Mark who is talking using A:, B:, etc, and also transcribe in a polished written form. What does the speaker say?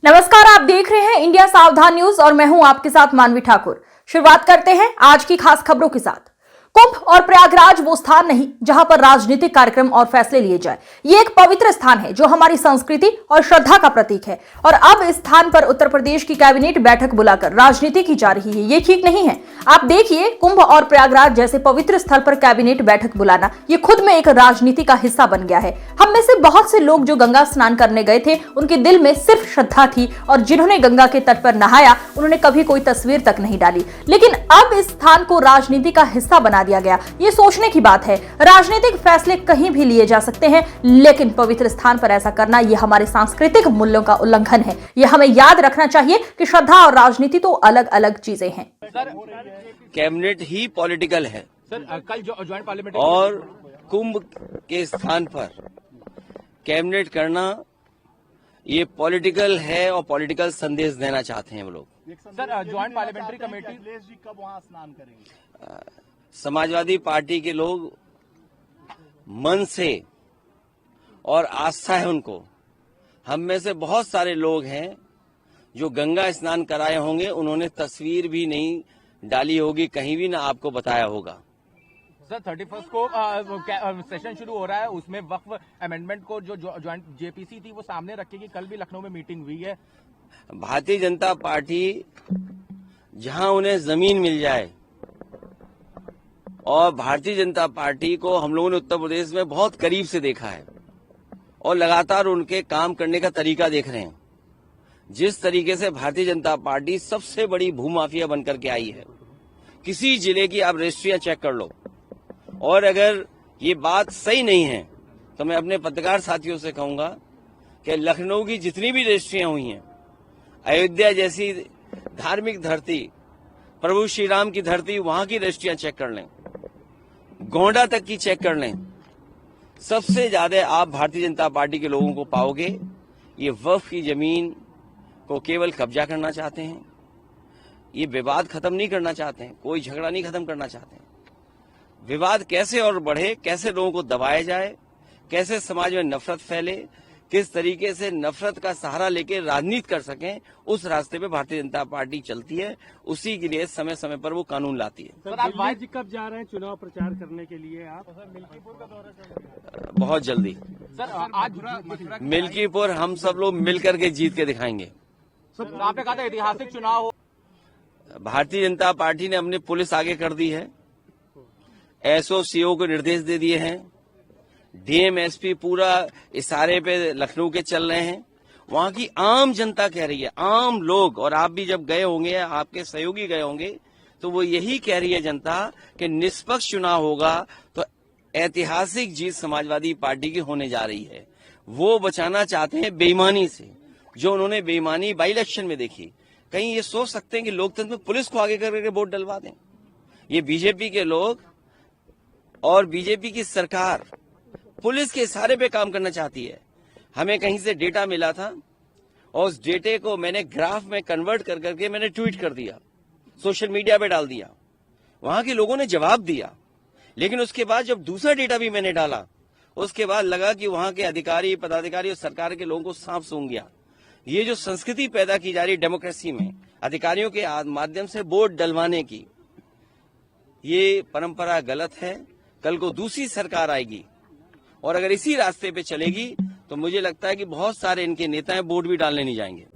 A: नमस्कार, आप देख रहे हैं इंडिया सावधान न्यूज और मैं हूं आपके साथ मानवी ठाकुर। शुरुआत करते हैं आज की खास खबरों के साथ। कुंभ और प्रयागराज वो स्थान नहीं जहां पर राजनीतिक कार्यक्रम और फैसले लिए जाए। ये एक पवित्र स्थान है जो हमारी संस्कृति और श्रद्धा का प्रतीक है और अब इस स्थान पर उत्तर प्रदेश की कैबिनेट बैठक बुलाकर राजनीति की जा रही है। ये ठीक नहीं है। आप देखिए, कुंभ और प्रयागराज जैसे पवित्र स्थल पर कैबिनेट बैठक बुलाना ये खुद में एक राजनीति का हिस्सा बन गया है। हम में से बहुत से लोग जो गंगा स्नान करने गए थे, उनके दिल में सिर्फ श्रद्धा थी और जिन्होंने गंगा के तट पर नहाया उन्होंने कभी कोई तस्वीर तक नहीं डाली। लेकिन अब इस स्थान को राजनीति का हिस्सा बना दिया गया। ये सोचने की बात है। राजनीतिक फैसले कहीं भी लिए जा सकते हैं, लेकिन पवित्र स्थान पर ऐसा करना ये हमारे सांस्कृतिक मूल्यों का उल्लंघन है। ये हमें याद रखना चाहिए कि श्रद्धा और राजनीति तो अलग अलग चीजें हैं।
B: कैबिनेट ही पॉलिटिकल है
C: सर, कल ज्वाइंट पार्लियामेंट
B: और कुंभ के स्थान पर कैबिनेट करना ये पॉलिटिकल है और पॉलिटिकल संदेश देना चाहते हैं वो लोग।
C: सर, ज्वाइंट पार्लियामेंट्री कमेटी
D: जी कब वहां स्नान करेंगे?
B: समाजवादी पार्टी के लोग मन से और आस्था है उनको। हम में से बहुत सारे लोग हैं जो गंगा स्नान कराए होंगे, उन्होंने तस्वीर भी नहीं डाली होगी, कहीं भी ना आपको बताया होगा।
C: सर, 31 को सेशन शुरू हो रहा है, उसमें वक्फ अमेंडमेंट को जो ज्वाइंट जेपीसी थी वो सामने रखेगी। कल भी लखनऊ में मीटिंग हुई है।
B: भारतीय जनता पार्टी जहां उन्हें जमीन मिल जाए, और भारतीय जनता पार्टी को हम लोगों ने उत्तर प्रदेश में बहुत करीब से देखा है और लगातार उनके काम करने का तरीका देख रहे हैं। जिस तरीके से भारतीय जनता पार्टी सबसे बड़ी भूमाफिया बनकर के आई है, किसी जिले की आप रजिस्ट्रियां चेक कर लो, और अगर ये बात सही नहीं है तो मैं अपने पत्रकार साथियों से कहूंगा कि लखनऊ की जितनी भी रजिस्ट्रियां हुई हैं, अयोध्या जैसी धार्मिक धरती, प्रभु श्री राम की धरती, वहां की रजिस्ट्रियां चेक कर लें, गोंडा तक की चेक कर लें। सबसे ज्यादा आप भारतीय जनता पार्टी के लोगों को पाओगे ये वक्फ की जमीन को केवल कब्जा करना चाहते हैं। ये विवाद खत्म नहीं करना चाहते हैं, कोई झगड़ा नहीं खत्म करना चाहते हैं। विवाद कैसे और बढ़े, कैसे लोगों को दबाया जाए, कैसे समाज में नफरत फैले, किस तरीके से नफरत का सहारा लेके राजनीति कर सकें, उस रास्ते पे भारतीय जनता पार्टी चलती है। उसी के लिए समय समय पर वो कानून लाती है।
D: सर, आप दिल्ली कब जा रहे हैं चुनाव प्रचार करने के लिए? आप मिल्कीपुर का दौरा चल रहा है।
B: बहुत जल्दी
C: सर, आज
B: मिल्कीपुर हम सब लोग मिलकर के जीत के दिखाएंगे।
C: सर, आपने कहा था ऐतिहासिक चुनाव हो।
B: भारतीय जनता पार्टी ने अपनी पुलिस आगे कर दी है, एसओसीओ को निर्देश दे दिए हैं, डीएम एसपी पूरा इशारे पे लखनऊ के चल रहे हैं। वहां की आम जनता कह रही है, आम लोग, और आप भी जब गए होंगे, आपके सहयोगी गए होंगे, तो वो यही कह रही है जनता कि निष्पक्ष चुनाव होगा तो ऐतिहासिक जीत समाजवादी पार्टी की होने जा रही है। वो बचाना चाहते हैं बेईमानी से, जो उन्होंने बेईमानी बाई इलेक्शन में देखी। कहीं ये सोच सकते हैं कि लोकतंत्र में पुलिस को आगे करके वोट डलवा दें? ये बीजेपी के लोग और बीजेपी की सरकार पुलिस के इशारे पे काम करना चाहती है। हमें कहीं से डेटा मिला था और उस डेटे को मैंने ग्राफ में कन्वर्ट कर करके मैंने ट्वीट कर दिया, सोशल मीडिया पे डाल दिया। वहां के लोगों ने जवाब दिया, लेकिन उसके बाद जब दूसरा डेटा भी मैंने डाला, उसके बाद लगा कि वहां के अधिकारी, पदाधिकारी और सरकार के लोगों को सांप सूंघ गया। ये जो संस्कृति पैदा की जा रही डेमोक्रेसी में, अधिकारियों के माध्यम से वोट डलवाने की, ये परंपरा गलत है। कल को दूसरी सरकार आएगी और अगर इसी रास्ते पे चलेगी तो मुझे लगता है कि बहुत सारे इनके नेता वोट भी डालने नहीं जाएंगे।